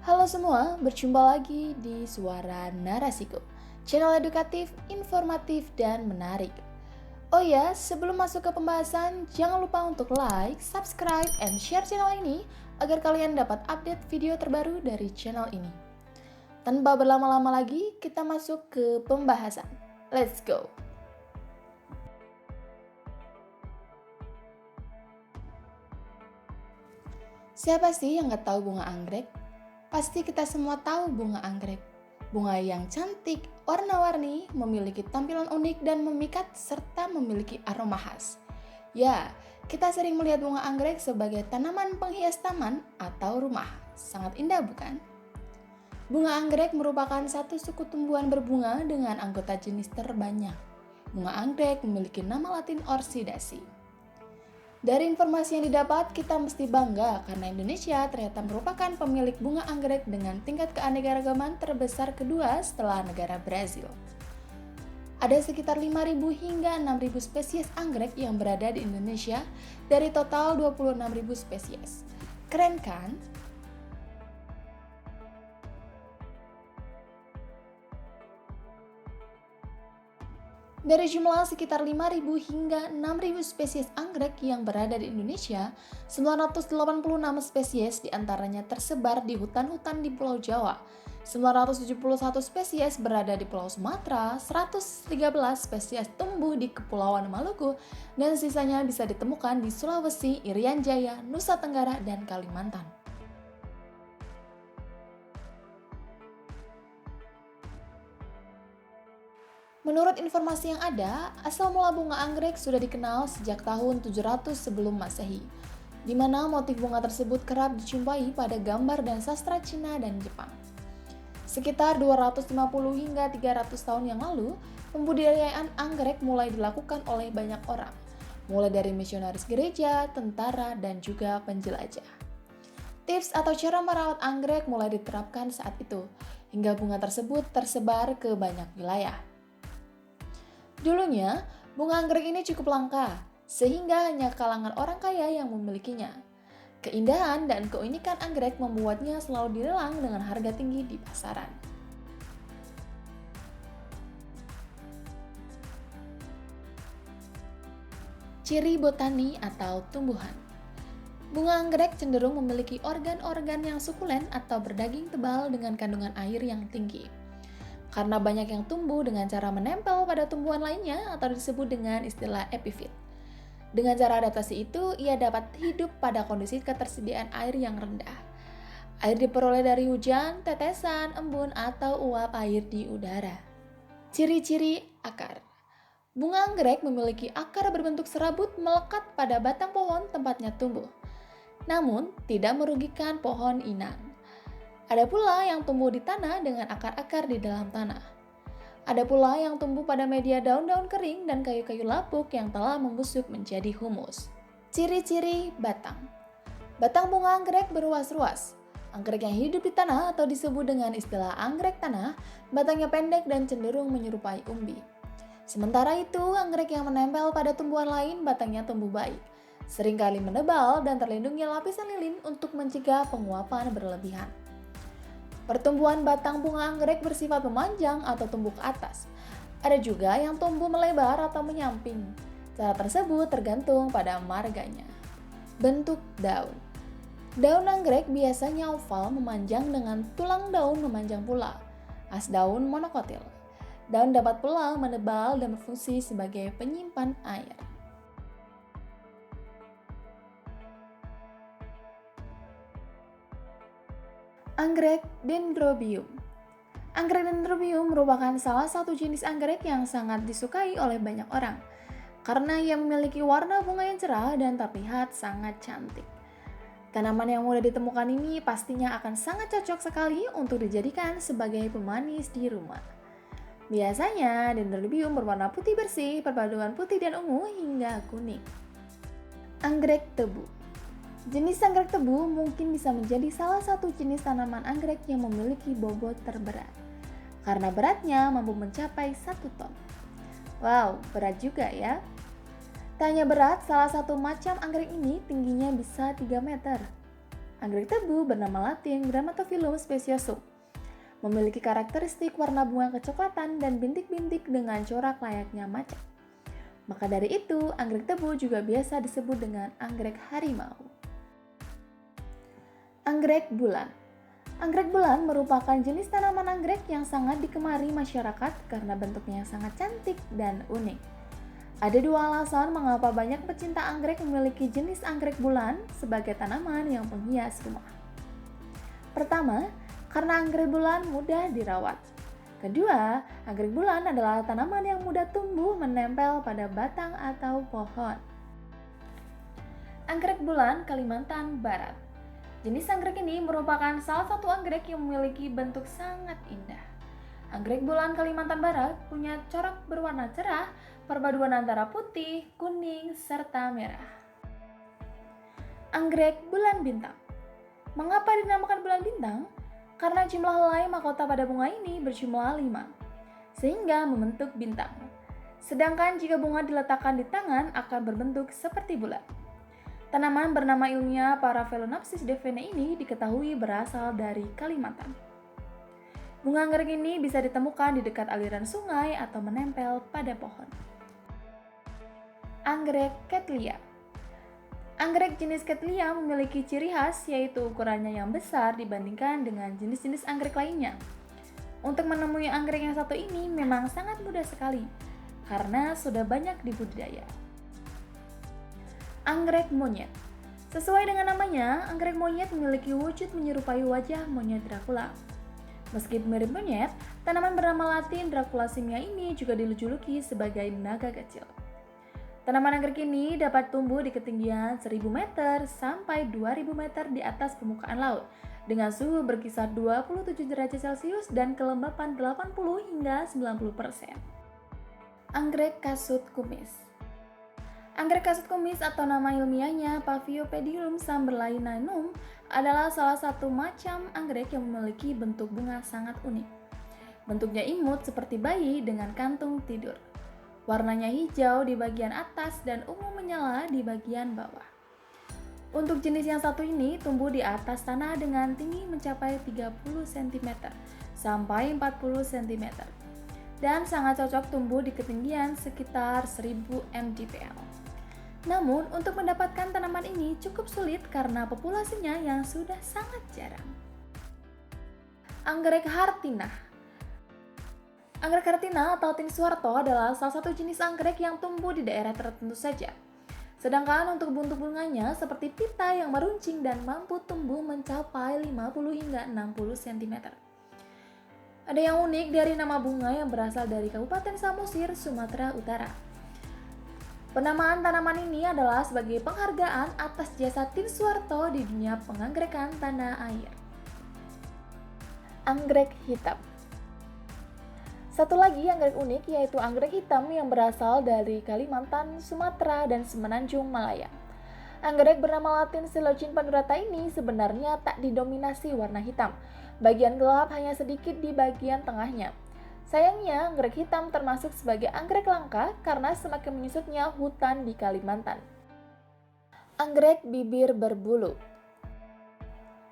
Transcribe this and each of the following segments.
Halo semua, berjumpa lagi di Suara Narasiku, channel edukatif, informatif, dan menarik. Oh ya, sebelum masuk ke pembahasan, jangan lupa untuk like, subscribe, and share channel ini agar kalian dapat update video terbaru dari channel ini. Tanpa berlama-lama lagi, kita masuk ke pembahasan. Let's go! Siapa sih yang gak tahu bunga anggrek? Pasti kita semua tahu bunga anggrek. Bunga yang cantik, warna-warni, memiliki tampilan unik dan memikat serta memiliki aroma khas. Ya, kita sering melihat bunga anggrek sebagai tanaman penghias taman atau rumah. Sangat indah bukan? Bunga anggrek merupakan satu suku tumbuhan berbunga dengan anggota jenis terbanyak. Bunga anggrek memiliki nama latin orchidasi. Dari informasi yang didapat, kita mesti bangga karena Indonesia ternyata merupakan pemilik bunga anggrek dengan tingkat keanekaragaman terbesar kedua setelah negara Brazil. Ada sekitar 5.000 hingga 6.000 spesies anggrek yang berada di Indonesia dari total 26.000 spesies. Keren kan? Dari jumlah sekitar 5.000 hingga 6.000 spesies anggrek yang berada di Indonesia, 986 spesies diantaranya tersebar di hutan-hutan di Pulau Jawa, 971 spesies berada di Pulau Sumatera, 113 spesies tumbuh di Kepulauan Maluku, dan sisanya bisa ditemukan di Sulawesi, Irian Jaya, Nusa Tenggara, dan Kalimantan. Menurut informasi yang ada, asal mula bunga anggrek sudah dikenal sejak tahun 700 sebelum Masehi, di mana motif bunga tersebut kerap dijumpai pada gambar dan sastra Cina dan Jepang. Sekitar 250 hingga 300 tahun yang lalu, pembudidayaan anggrek mulai dilakukan oleh banyak orang, mulai dari misionaris gereja, tentara, dan juga penjelajah. Tips atau cara merawat anggrek mulai diterapkan saat itu, hingga bunga tersebut tersebar ke banyak wilayah. Dulunya, bunga anggrek ini cukup langka, sehingga hanya kalangan orang kaya yang memilikinya. Keindahan dan keunikan anggrek membuatnya selalu dilelang dengan harga tinggi di pasaran. Ciri botani atau tumbuhan. Bunga anggrek cenderung memiliki organ-organ yang sukulen atau berdaging tebal dengan kandungan air yang tinggi. Karena banyak yang tumbuh dengan cara menempel pada tumbuhan lainnya atau disebut dengan istilah epifit. Dengan cara adaptasi itu, ia dapat hidup pada kondisi ketersediaan air yang rendah. Air diperoleh dari hujan, tetesan, embun, atau uap air di udara. Ciri-ciri akar. Bunga anggrek memiliki akar berbentuk serabut melekat pada batang pohon tempatnya tumbuh. Namun, tidak merugikan pohon inang. Ada pula yang tumbuh di tanah dengan akar-akar di dalam tanah. Ada pula yang tumbuh pada media daun-daun kering dan kayu-kayu lapuk yang telah membusuk menjadi humus. Ciri-ciri batang. Batang bunga anggrek beruas-ruas. Anggrek yang hidup di tanah atau disebut dengan istilah anggrek tanah, batangnya pendek dan cenderung menyerupai umbi. Sementara itu, anggrek yang menempel pada tumbuhan lain batangnya tumbuh baik, seringkali menebal dan terlindungi lapisan lilin untuk mencegah penguapan berlebihan. Pertumbuhan batang bunga anggrek bersifat memanjang atau tumbuh ke atas. Ada juga yang tumbuh melebar atau menyamping. Cara tersebut tergantung pada marganya. Bentuk daun. Daun anggrek biasanya oval memanjang dengan tulang daun memanjang pula. As daun monokotil. Daun dapat pula menebal dan berfungsi sebagai penyimpan air. Anggrek Dendrobium. Anggrek Dendrobium merupakan salah satu jenis anggrek yang sangat disukai oleh banyak orang karena ia memiliki warna bunga yang cerah dan terlihat sangat cantik. Tanaman yang mudah ditemukan ini pastinya akan sangat cocok sekali untuk dijadikan sebagai pemanis di rumah. Biasanya Dendrobium berwarna putih bersih, perpaduan putih dan ungu hingga kuning. Anggrek tebu. Jenis anggrek tebu mungkin bisa menjadi salah satu jenis tanaman anggrek yang memiliki bobot terberat, karena beratnya mampu mencapai 1 ton. Wow, berat juga ya. Tak hanya berat, salah satu macam anggrek ini tingginya bisa 3 meter. Anggrek tebu bernama Latin Grammatophyllum speciosum. Memiliki karakteristik warna bunga kecoklatan dan bintik-bintik dengan corak layaknya macan. Maka dari itu, anggrek tebu juga biasa disebut dengan anggrek harimau. Anggrek bulan. Anggrek bulan merupakan jenis tanaman anggrek yang sangat digemari masyarakat karena bentuknya yang sangat cantik dan unik. Ada dua alasan mengapa banyak pecinta anggrek memiliki jenis anggrek bulan sebagai tanaman yang penghias rumah. Pertama, karena anggrek bulan mudah dirawat. Kedua, anggrek bulan adalah tanaman yang mudah tumbuh menempel pada batang atau pohon. Anggrek bulan Kalimantan Barat. Jenis anggrek ini merupakan salah satu anggrek yang memiliki bentuk sangat indah. Anggrek bulan Kalimantan Barat punya corak berwarna cerah, perpaduan antara putih, kuning, serta merah. Anggrek bulan bintang. Mengapa dinamakan bulan bintang? Karena jumlah helai mahkota pada bunga ini berjumlah 5, sehingga membentuk bintang. Sedangkan jika bunga diletakkan di tangan akan berbentuk seperti bulan. Tanaman bernama ilmiah Paraphalaenopsis devene ini diketahui berasal dari Kalimantan. Bunga anggrek ini bisa ditemukan di dekat aliran sungai atau menempel pada pohon. Anggrek Cattleya. Anggrek jenis Cattleya memiliki ciri khas yaitu ukurannya yang besar dibandingkan dengan jenis-jenis anggrek lainnya. Untuk menemui anggrek yang satu ini memang sangat mudah sekali karena sudah banyak dibudidaya. Anggrek monyet. Sesuai dengan namanya, anggrek monyet memiliki wujud menyerupai wajah monyet Dracula. Meski mirip monyet, tanaman bernama Latin Dracula simia ini juga dijuluki sebagai naga kecil. Tanaman anggrek ini dapat tumbuh di ketinggian 1000 meter sampai 2000 meter di atas permukaan laut dengan suhu berkisar 27 derajat Celcius dan kelembapan 80 hingga 90%. Anggrek kasut kumis. Anggrek kasut kumis atau nama ilmiahnya Paphiopedilum samberlainanum adalah salah satu macam anggrek yang memiliki bentuk bunga sangat unik. Bentuknya imut seperti bayi dengan kantung tidur. Warnanya hijau di bagian atas dan ungu menyala di bagian bawah. Untuk jenis yang satu ini tumbuh di atas tanah dengan tinggi mencapai 30 cm sampai 40 cm dan sangat cocok tumbuh di ketinggian sekitar 1000 mdpl. Namun, untuk mendapatkan tanaman ini cukup sulit karena populasinya yang sudah sangat jarang. Anggrek hartinah. Anggrek hartina atau tinswarto adalah salah satu jenis anggrek yang tumbuh di daerah tertentu saja. Sedangkan untuk bentuk bunganya seperti pita yang meruncing dan mampu tumbuh mencapai 50 hingga 60 cm. Ada yang unik dari nama bunga yang berasal dari Kabupaten Samosir, Sumatera Utara. Penamaan tanaman ini adalah sebagai penghargaan atas jasa tinswarto di dunia penganggerekan tanah air. Anggrek hitam. Satu lagi anggrek unik yaitu anggrek hitam yang berasal dari Kalimantan, Sumatera, dan Semenanjung Malaya. Anggrek bernama Latin Silocin pandurata ini sebenarnya tak didominasi warna hitam. Bagian gelap hanya sedikit di bagian tengahnya. Sayangnya, anggrek hitam termasuk sebagai anggrek langka karena semakin menyusutnya hutan di Kalimantan. Anggrek bibir berbulu.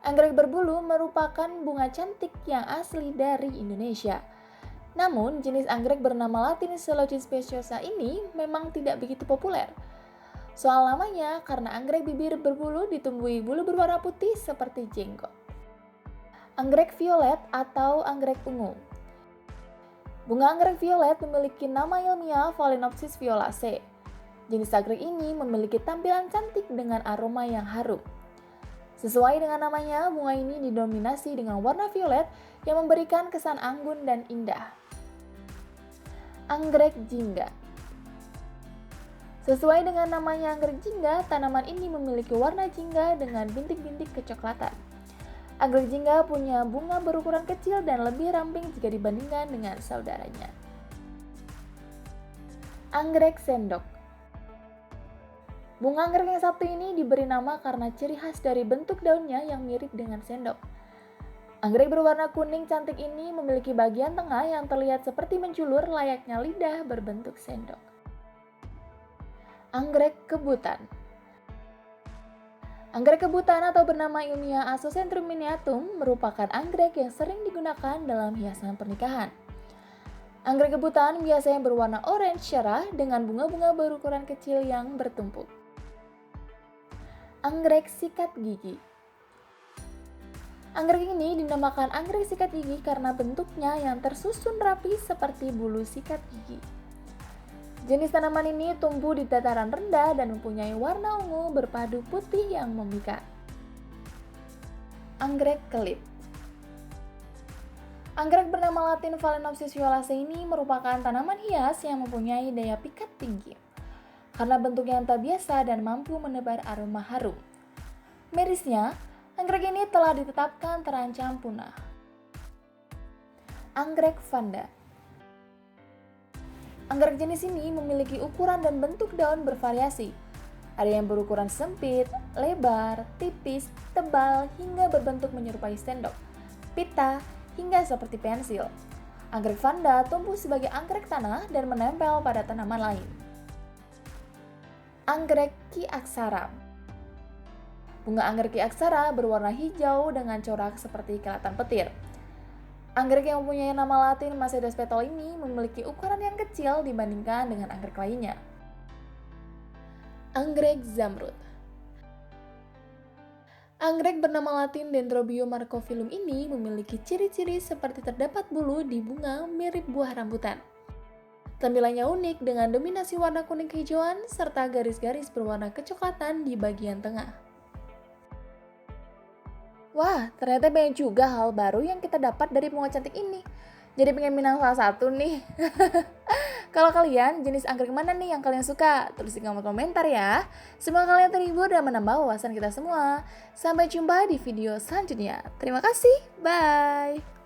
Anggrek berbulu merupakan bunga cantik yang asli dari Indonesia. Namun, jenis anggrek bernama Latin Silocin speciosa ini memang tidak begitu populer. Soal namanya, karena anggrek bibir berbulu ditumbuhi bulu berwarna putih seperti jenggot. Anggrek violet atau anggrek ungu. Bunga anggrek violet memiliki nama ilmiah Phalaenopsis violacea. Jenis anggrek ini memiliki tampilan cantik dengan aroma yang harum. Sesuai dengan namanya, bunga ini didominasi dengan warna violet yang memberikan kesan anggun dan indah. Anggrek jingga. Sesuai dengan namanya anggrek jingga, tanaman ini memiliki warna jingga dengan bintik-bintik kecoklatan. Anggrek jingga punya bunga berukuran kecil dan lebih ramping jika dibandingkan dengan saudaranya. Anggrek sendok. Bunga anggrek yang satu ini diberi nama karena ciri khas dari bentuk daunnya yang mirip dengan sendok. Anggrek berwarna kuning cantik ini memiliki bagian tengah yang terlihat seperti menjulur layaknya lidah berbentuk sendok. Anggrek kebutan. Anggrek kebutan atau bernama ilmiah Asocentrum miniatum merupakan anggrek yang sering digunakan dalam hiasan pernikahan. Anggrek kebutan biasanya berwarna orange cerah dengan bunga-bunga berukuran kecil yang bertumpuk. Anggrek sikat gigi. Anggrek ini dinamakan anggrek sikat gigi karena bentuknya yang tersusun rapi seperti bulu sikat gigi. Jenis tanaman ini tumbuh di dataran rendah dan mempunyai warna ungu berpadu putih yang memikat. Anggrek kelip. Anggrek bernama Latin Phalaenopsis violacea ini merupakan tanaman hias yang mempunyai daya pikat tinggi karena bentuknya yang tak biasa dan mampu menebar aroma harum. Mirisnya, anggrek ini telah ditetapkan terancam punah. Anggrek vanda. Anggrek jenis ini memiliki ukuran dan bentuk daun bervariasi. Ada yang berukuran sempit, lebar, tipis, tebal, hingga berbentuk menyerupai sendok, pita, hingga seperti pensil. Anggrek vanda tumbuh sebagai anggrek tanah dan menempel pada tanaman lain. Anggrek ki aksara. Bunga anggrek ki aksara berwarna hijau dengan corak seperti kilatan petir. Anggrek yang mempunyai nama Latin Macedonis petol ini memiliki ukuran yang kecil dibandingkan dengan anggrek lainnya. Anggrek zamrud. Anggrek bernama Latin Dendrobium marcophyllum ini memiliki ciri-ciri seperti terdapat bulu di bunga mirip buah rambutan. Tampilannya unik dengan dominasi warna kuning kehijauan serta garis-garis berwarna kecoklatan di bagian tengah. Wah, ternyata banyak juga hal baru yang kita dapat dari bunga cantik ini. Jadi pengen minang salah satu nih. Kalau kalian, jenis anggrek mana nih yang kalian suka? Tulis di kolom komentar ya. Semoga kalian terhibur dan menambah wawasan kita semua. Sampai jumpa di video selanjutnya. Terima kasih, bye!